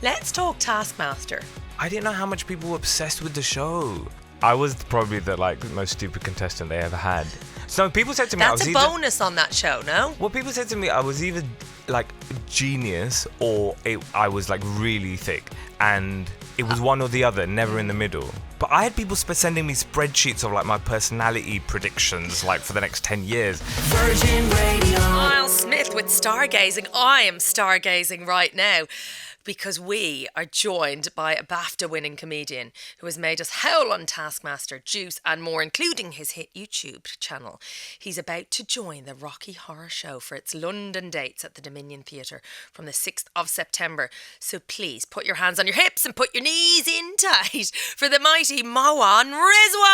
Let's talk Taskmaster. I didn't know how much people were obsessed with the show. I was probably the most stupid contestant they ever had. So people said to me, That's a bonus on that show, no? Well, people said to me I was either like genius or I was like really thick, and it was one or the other, never in the middle. But I had people sending me spreadsheets of like my personality predictions, like for the next 10 years. Virgin Radio. Miles Smith with stargazing. I am stargazing right now, because we are joined by a BAFTA-winning comedian who has made us howl on Taskmaster, Juice and more, including his hit YouTube channel. He's about to join the Rocky Horror Show for its London dates at the Dominion Theatre from the 6th of September. So please put your hands on your hips and put your knees in tight for the mighty Mawaan Rizwan!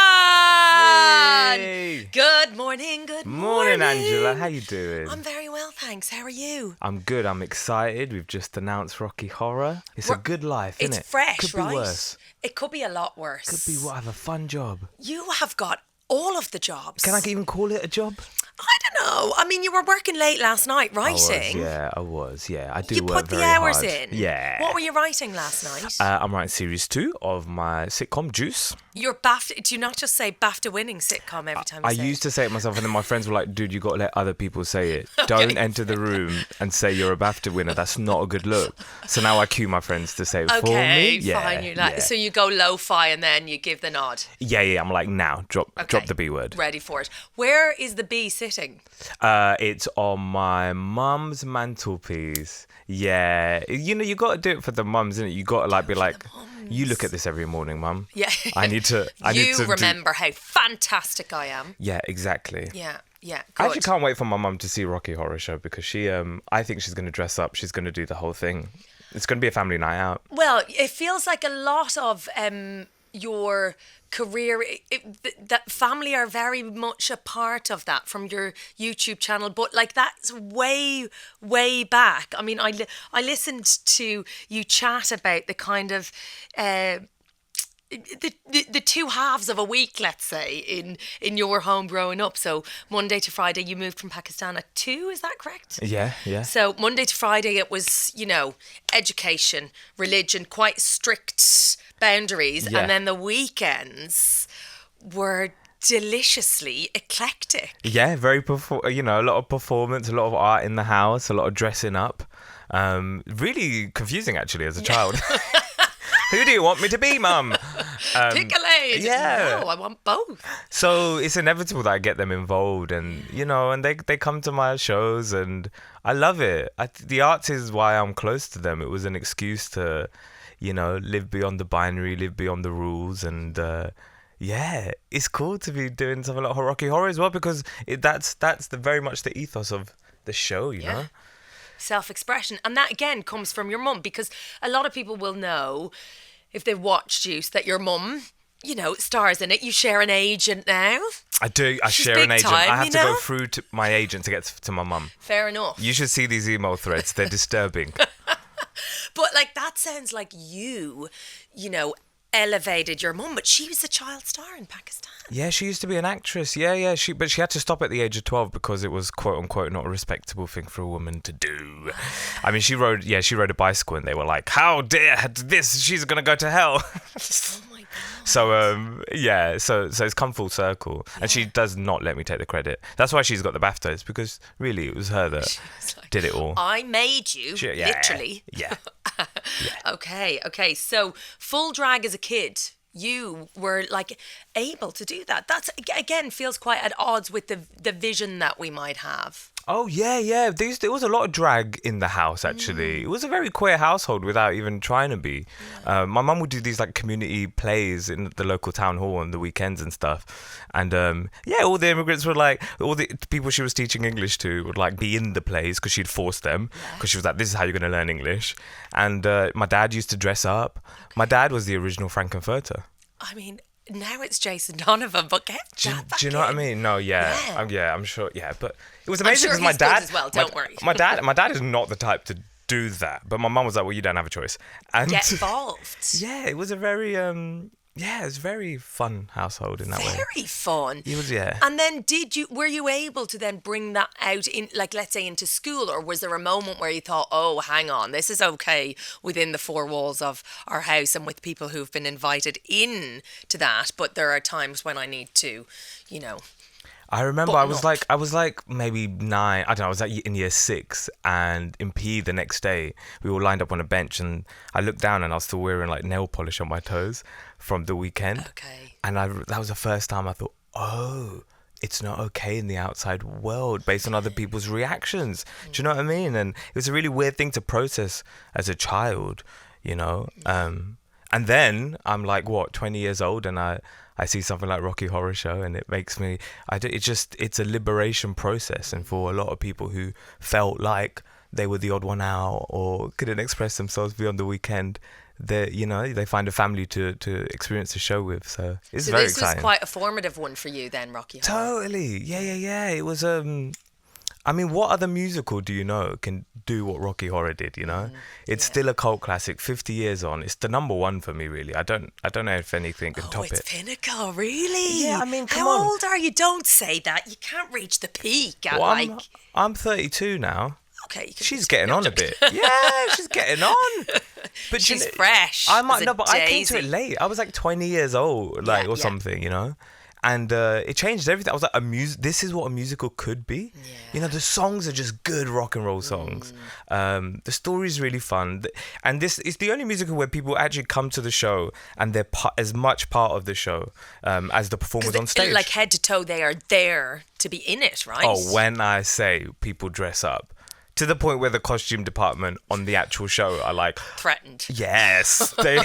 Hey. Good morning, good Morning, Angela. How you doing? I'm very well, thanks. How are you? I'm good. I'm excited. We've just announced Rocky Horror. It's a good life, isn't it? It's fresh, could right? Be worse. It could be a lot worse. Could be what? Have a fun job. You have got all of the jobs. Can I even call it a job? I don't know. I mean, you were working late last night writing. I was. I do you work put very the hours hard. in. Yeah. What were you writing last night? I'm writing series 2 of my sitcom Juice. Your BAFTA. Do you not just say BAFTA-winning sitcom every time you say it? I used to say it myself, and then my friends were like, "Dude, you got to let other people say it. Don't enter the room and say you're a BAFTA winner. That's not a good look." So now I cue my friends to say it for me. Fine. You So you go lo-fi and then you give the nod. Yeah. I'm like, now drop the B word. Ready for it. Where is the B sitting? It's on my mum's mantelpiece. Yeah, you got to do it for the mums, innit? You got to be like, you look at this every morning, mum. Yeah. I need to. You remember how fantastic I am. Yeah, exactly. Yeah. Good. I actually can't wait for my mum to see Rocky Horror Show, because she, I think she's going to dress up. She's going to do the whole thing. It's going to be a family night out. Well, it feels like a lot of your career, that family are very much a part of that from your YouTube channel, but like that's way back. I mean, I listened to you chat about the kind of the two halves of a week, let's say, in your home growing up. So Monday to Friday, you moved from Pakistan at 2, is that correct? Yeah. So Monday to Friday, it was, education, religion, quite strict boundaries. Yeah. And then the weekends were deliciously eclectic. Yeah, very, a lot of performance, a lot of art in the house, a lot of dressing up. Really confusing, actually, as a child. Who do you want me to be, Mum? Pick a lane. Yeah. No, I want both. So it's inevitable that I get them involved, and and they come to my shows, and I love it. The arts is why I'm close to them. It was an excuse to, live beyond the binary, live beyond the rules, and it's cool to be doing something like Rocky Horror as well, because that's very much the ethos of the show, you know. Self-expression, and that again comes from your mum, because a lot of people will know, if they've watched Juice, that your mum, stars in it. You share an agent now. I do. She's share an big agent. time, I have to go through to my agent to get to my mum. Fair enough. You should see these email threads. They're disturbing. But that sounds like you elevated your mum, but she was a child star in Pakistan. Yeah, she used to be an actress. Yeah. But she had to stop at the age of 12 because it was quote unquote not a respectable thing for a woman to do. I mean, she rode a bicycle, and they were like, "How dare this? She's gonna go to hell." Oh my God. So it's come full circle, and she does not let me take the credit. That's why she's got the BAFTA. It's because really it was her that did it all. I made you, literally. Yeah. Okay. So full drag as a kid, you were able to do that. That's again feels quite at odds with the vision that we might have. Oh, yeah. There was a lot of drag in the house, actually. It was a very queer household without even trying to be. Yeah. My mum would do these community plays in the local town hall on the weekends and stuff. And all the immigrants were all the people she was teaching English to would be in the plays, because she'd force them, because she was like, this is how you're going to learn English. And my dad used to dress up. My dad was the original Frankenfurter. I mean, now it's Jason Donovan, but get that back do you know what I mean? No, I'm sure. Yeah, but it was amazing because my dad, as well, don't worry. my dad is not the type to do that. But my mum was like, "Well, you don't have a choice." And get involved. Yeah, it was a very yeah, it's very fun household in that way. Very fun. It was, yeah. And then were you able to then bring that out in, like, let's say into school, or was there a moment where you thought, oh, hang on, this is okay within the four walls of our house and with people who've been invited in to that, but there are times when I need to, you know. I remember Button I was like maybe 9. I don't know. I was like in year 6, and in PE the next day we all lined up on a bench, and I looked down and I was still wearing like nail polish on my toes from the weekend. Okay. And that was the first time I thought, oh, it's not okay in the outside world based on other people's reactions. Do you know what I mean? And it was a really weird thing to process as a child, you know. And then I'm like, 20 years old, and I see something like Rocky Horror Show, and it makes me, it's a liberation process. And for a lot of people who felt like they were the odd one out or couldn't express themselves beyond the weekend, they find a family to experience the show with. So it's very exciting. So this was quite a formative one for you then, Rocky Horror. Totally. Yeah. It was, I mean, what other musical do you know can do what Rocky Horror did, you know? It's still a cult classic, 50 years on. It's the number one for me, really. I don't know if anything can top it. Oh, it's pinnacle, really? Yeah, I mean, come on. How old are you? Don't say that. You can't reach the peak at I'm 32 now. Okay. She's getting on a bit. Yeah, she's getting on. But she's fresh. But I came to it late. I was like 20 years old, something, you know? And it changed everything. I was like, this is what a musical could be. Yeah. You know, the songs are just good rock and roll songs. The story's really fun. And this is the only musical where people actually come to the show and they're as much part of the show as the performers on stage. Like head to toe, they are there to be in it, right? Oh, when I say people dress up. To the point where the costume department on the actual show are like threatened. Yes, they're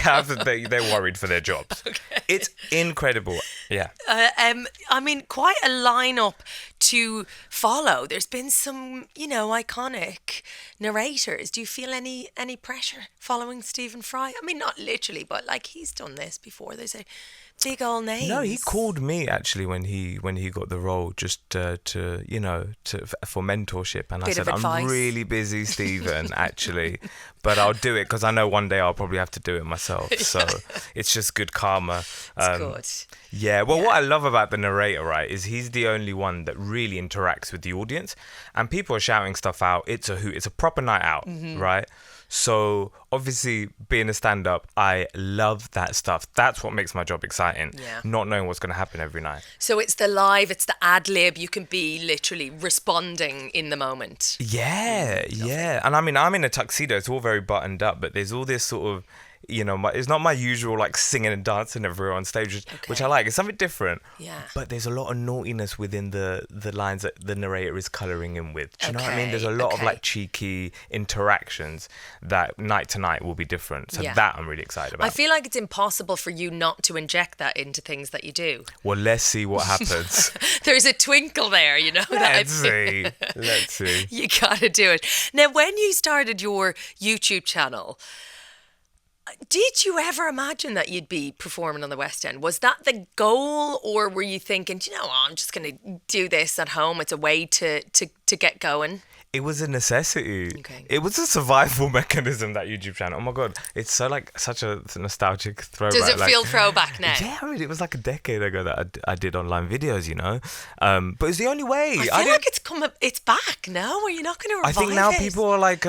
worried for their jobs. Okay. It's incredible. Yeah. I mean, quite a lineup to follow. There's been some, iconic narrators. Do you feel any pressure following Stephen Fry? I mean, not literally, but like he's done this before. There's a big old names. No, he called me actually when he got the role just for mentorship, and I said, I'm really busy, Stephen, actually, but I'll do it because I know one day I'll probably have to do it myself. So it's just good karma. It's good. Yeah. Well, what I love about the narrator, right, is he's the only one that really interacts with the audience, and people are shouting stuff out. It's a hoot. It's a proper night out, right? So obviously, being a stand-up, I love that stuff. That's what makes my job exciting. Yeah. Not knowing what's going to happen every night. So it's the live, it's the ad-lib. You can be literally responding in the moment. Yeah. And I mean, I'm in a tuxedo. It's all very buttoned up, but there's all this sort of, it's not my usual like singing and dancing everywhere on stage, which I like. It's something different. Yeah. But there's a lot of naughtiness within the lines that the narrator is colouring in with. Do you know what I mean? There's a lot of like cheeky interactions that night to night will be different. So that I'm really excited about. I feel like it's impossible for you not to inject that into things that you do. Well, let's see what happens. There's a twinkle there, Let's see. You gotta do it. Now, when you started your YouTube channel, did you ever imagine that you'd be performing on the West End? Was that the goal, or were you thinking, I'm just going to do this at home? It's a way to get going. It was a necessity. Okay. It was a survival mechanism, that YouTube channel. Oh my God. It's so like such a nostalgic throwback. Does it feel throwback now? Yeah, I mean, it was like a decade ago that I did online videos, but it's the only way. I feel like it's back now. Are you not going to revive it? I think now people are like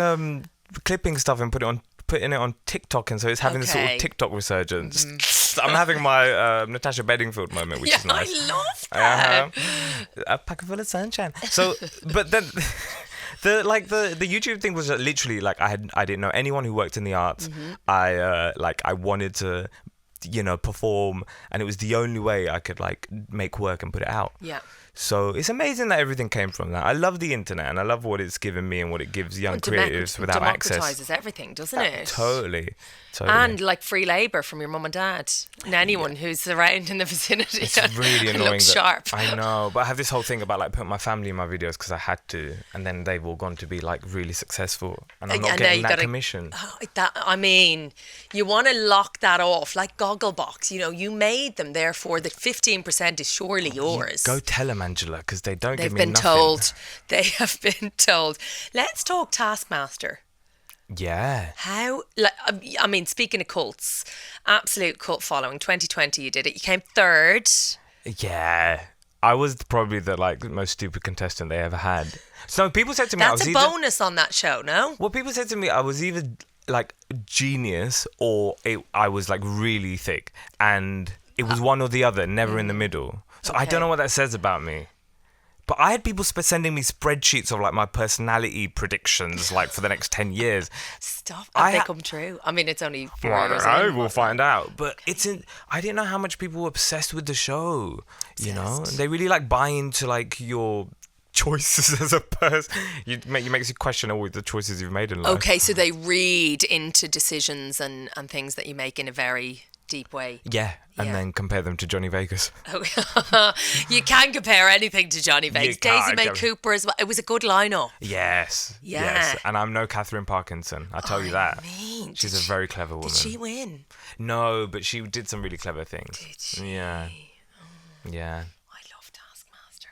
clipping stuff and putting it on TikTok, and so it's having this sort of TikTok resurgence. I'm having my Natasha Bedingfield moment, which is nice. I love that. A pocket full of sunshine. So, but then the YouTube thing was literally like I didn't know anyone who worked in the arts. I wanted to perform, and it was the only way I could like make work and put it out. Yeah. So it's amazing that everything came from that. I love the internet, and I love what it's given me and what it gives young creatives without access. It democratises everything, doesn't it? Totally. And like free labour from your mum and dad and anyone who's around in the vicinity. It's really annoying. Looks sharp. I know, but I have this whole thing about like putting my family in my videos because I had to, and then they've all gone to be like really successful, and I'm not getting that commission. You want to lock that off, like Gogglebox. You made them, therefore the 15% is surely yours. Go tell them, Angela, because they don't give me nothing. They have been told. Let's talk Taskmaster. Yeah. How, like, I mean, speaking of cults, absolute cult following. 2020, you did it. You came third. Yeah. I was probably the most stupid contestant they ever had. So people said to me, That's a bonus on that show, no? Well, people said to me I was either like genius or I was like really thick, and it was one or the other, never in the middle. So I don't know what that says about me. But I had people sending me spreadsheets of like my personality predictions, like for the next 10 years. Stop. Have they come true? I mean, it's only 4 years I in. will find out. But I didn't know how much people were obsessed with the show. You know, they really like buy into like your choices as a person. You makes you question all the choices you've made in life. Okay, so they read into decisions and things that you make in a very deep way. Yeah, and then compare them to Johnny Vegas. Oh, you can't compare anything to Johnny Vegas. Daisy May Cooper as well. It was a good lineup. Yes. Yeah. Yes. And I'm no Catherine Parkinson. I tell you that. Mean, she's a very clever woman. Did she win? No, but she did some really clever things. Did she? Yeah. Oh. Yeah. I love Taskmaster.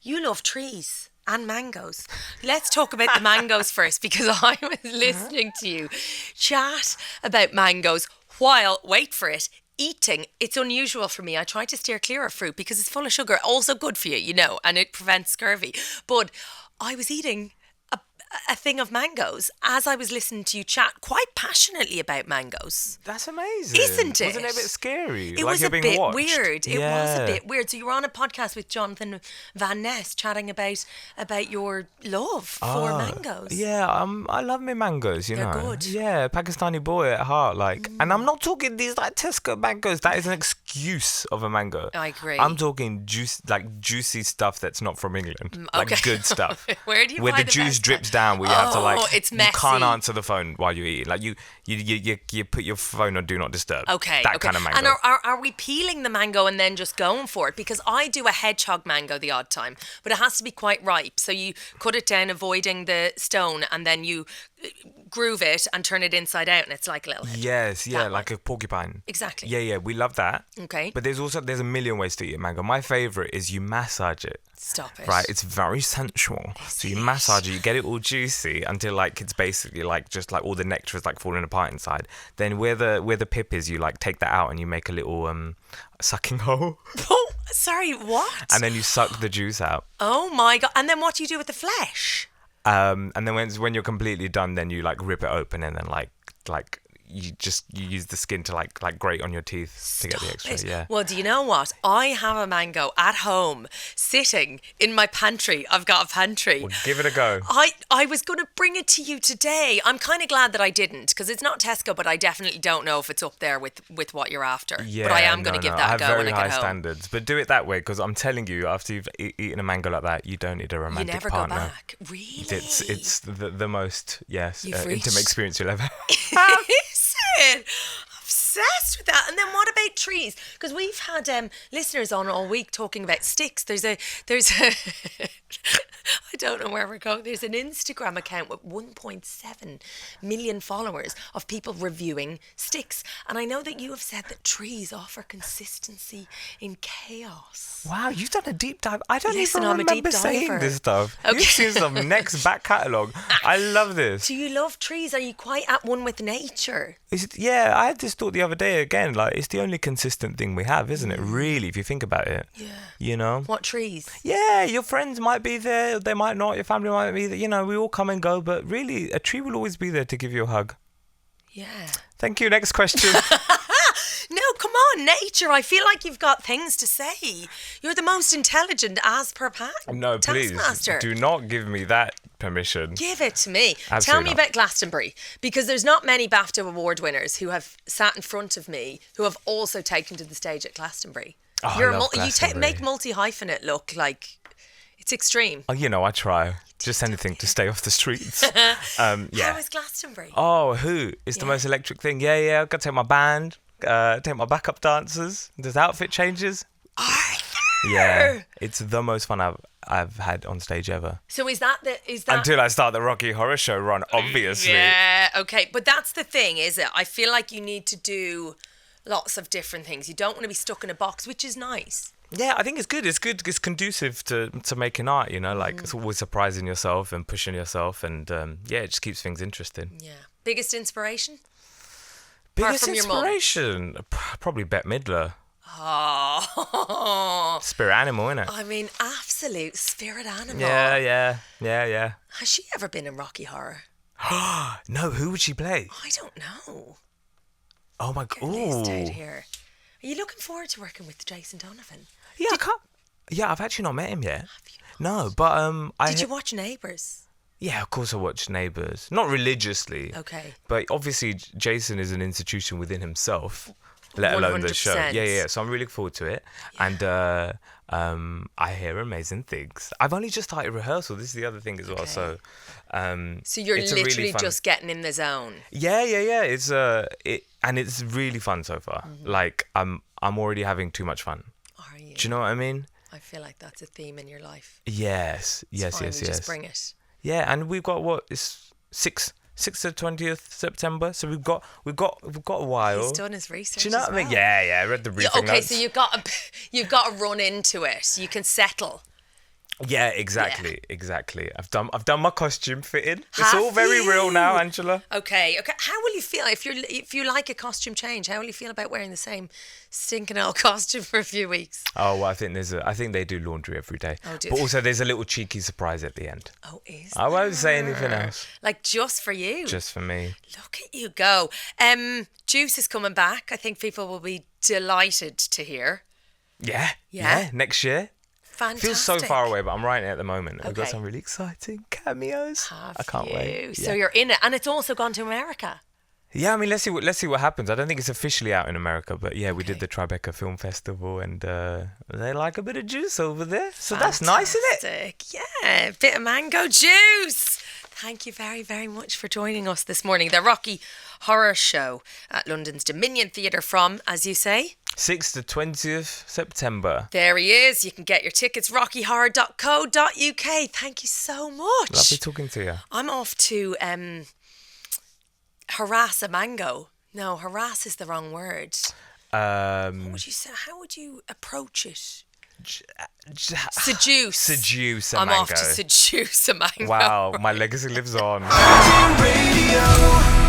You love trees and mangoes. Let's talk about the mangoes first, because I was listening to you chat about mangoes while, wait for it, eating. It's unusual for me. I try to steer clear of fruit because it's full of sugar. Also good for you, you know, and it prevents scurvy. But I was eating a thing of mangoes as I was listening to you chat quite passionately about mangoes. That's amazing. Isn't it? Wasn't it a bit scary? It like was a bit weird. It was a Yeah. bit weird. So you were on a podcast with Jonathan Van Ness chatting about your love for mangoes. Yeah, I love me mangoes, you They're know. good. Yeah, Pakistani boy at heart, like. And I'm not talking these like Tesco mangoes. That is an excuse of a mango. I agree. I'm talking juicy stuff that's not from England. Like okay. good stuff. Where do you where buy the the juice best drips one? down, where you have to like. It's You messy. can't answer the phone while you eat. Like you put your phone on do not disturb. Okay. That kind of mango. And are we peeling the mango and then just going for it? Because I do a hedgehog mango the odd time, but it has to be quite ripe. So you cut it down, avoiding the stone, and then you groove it and turn it inside out, and it's like a little hedgehog. Yes, yeah, That like one. a porcupine. Exactly. Yeah, we love that. Okay. But there's a million ways to eat a mango. My favorite is you massage it. Stop it. Right, it's very sensual. So you massage it, you get it all juicy until like it's basically like just like all the nectar is like falling apart inside. Then where the pip is, you like take that out and you make a little sucking hole, Oh, sorry, what? and then you suck the juice out. Oh my God. And then what do you do with the flesh? And then when you're completely done, then you like rip it open and then like you use the skin to like grate on your teeth to get the extra. It. Yeah. Well, do you know what? I have a mango at home sitting in my pantry. I've got a pantry. Well, give it a go. I was going to bring it to you today. I'm kind of glad that I didn't, because it's not Tesco, but I definitely don't know if it's up there with what you're after. Yeah, but I am going to give that a go when I I have very get high home. standards, but do it that way, because I'm telling you, after you've eaten a mango like that, you don't need a You romantic never partner. go back. Really? It's the most You've reached- intimate experience you'll ever Is it? Obsessed with that. And then what about trees? Because we've had listeners on all week talking about sticks. There's a I don't know where we're going. There's an Instagram account with 1.7 million followers of people reviewing sticks. And I know that you have said that trees offer consistency in chaos. Wow, you've done a deep dive. I don't Listen, even I'm a remember deep saying diver. this stuff. Okay. You've seen some next back catalogue. I love this. Do you love trees? Are you quite at one with nature? Yeah, I had this thought the other day again. Like, it's the only consistent thing we have, isn't it? Really, if you think about it. Yeah. You know? What trees? Yeah, your friends might be there, they might not, your family might be there, you know, we all come and go, but really, a tree will always be there to give you a hug. Yeah. Thank you, next question. No, come on, nature. I feel like you've got things to say. You're the most intelligent as per No, please, Taskmaster. do not give me that permission. Give it to me. Tell Absolutely me not. about Glastonbury, because there's not many BAFTA award winners who have sat in front of me who have also taken to the stage at Glastonbury. Oh, You're I love Glastonbury. make multi-hyphenate look like it's extreme. Oh, you know, I try. Just anything to stay off the streets. Yeah. How is Glastonbury? Oh, who? It's the most electric thing. Yeah, I've got to take my band, take my backup dancers. There's outfit changes. Yeah, it's the most fun I've had on stage ever. So is that Until I start the Rocky Horror Show run, obviously. Yeah, okay. But that's the thing, is it? I feel like you need to do lots of different things. You don't want to be stuck in a box, which is nice. Yeah, I think it's good. It's good. It's conducive to making art, like it's always surprising yourself and pushing yourself. And it just keeps things interesting. Yeah. Biggest inspiration? Biggest from your mum? inspiration? Probably Bette Midler. Oh. Spirit animal, innit? I mean, absolute spirit animal. Yeah. Has she ever been in Rocky Horror? No, who would she play? I don't know. Oh my Get a list out god. here. Are you looking forward to working with Jason Donovan? Yeah, I can't. Yeah, I've actually not met him yet. Have you not? No, but Did you watch Neighbours? Yeah, of course I watch Neighbours. Not religiously. Okay. But obviously Jason is an institution within himself, let alone the show. 100%. Yeah. So I'm really looking forward to it. Yeah. And I hear amazing things. I've only just started rehearsal. This is the other thing as well. Okay. So So you're it's a really literally fun- just getting in the zone. Yeah. It's really fun so far. Like I'm already having too much fun. Are you? Do you know what I mean? I feel like that's a theme in your life. Yes. It's fine, we just bring it. Yeah, and we've got it's 6th to 20th September, so we've got a while. He's done his research. Do you know as what I mean? well. Yeah, I read the briefing Okay, notes. so you've got to run into it. You can settle. Yeah, exactly. I've done my costume fitting. It's Have all very real now, you? Angela. Okay. How will you feel if you like a costume change? How will you feel about wearing the same stinking old costume for a few weeks? Oh, well, I think they do laundry every day. Oh, do but they? also there's a little cheeky surprise at the end. Oh, is I won't say there? anything else. Like just for you. Just for me. Look at you go. Juice is coming back. I think people will be delighted to hear. Yeah. Next year. Fantastic. Feels so far away, but I'm writing it at the moment. We've got Okay. some really exciting cameos. I can't wait. So Yeah. you're in it, and it's also gone to America. Yeah, I mean, let's see what happens. I don't think it's officially out in America, but yeah, we Okay. did the Tribeca Film Festival, and they like a bit of juice over there, so that's nice, isn't it? Fantastic. Yeah, a bit of mango juice. Thank you very, very much for joining us this morning. The Rocky Horror Show at London's Dominion Theatre from, as you say, 6th to 20th September. there he is. You can get your tickets, rockyhorror.co.uk. Thank you so much. Lovely talking to you. I'm off to harass a mango. No, harass is the wrong word. What would you say? How would you approach it? Seduce. Seduce a I'm mango. off to seduce a mango. Wow, my legacy lives on. Virgin Radio.